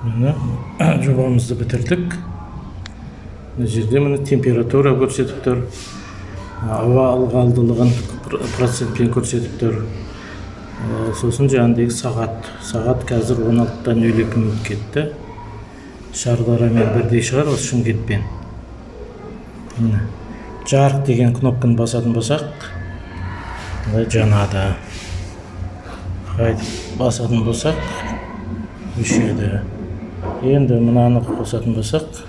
Міне жобамызды бітірдік. Мына жерде міне температура көрсетіп тұр. Ауа ылғалдылығын процентпен көрсетіп тұр. Сосын жаңағыдегі сағат қазір 16:02 минут кетті. Шардарамен бірдей шығар, осы Шымкентпен. Жарық деген кнопканы басатын болсақ, жанады. Қайтып басатын болсақ, өшеді. Енді мынаны қосатын болсақ,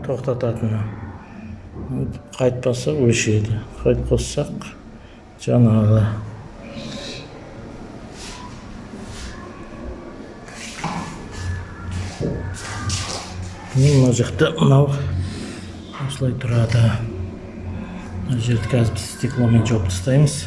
тоқтататыны. Қайтпаса өшеді. Қайт қоссақ жанады. Мына жақта мынау осылай тұрады. Мына жерді қазір стекломен жауып тастаймыз.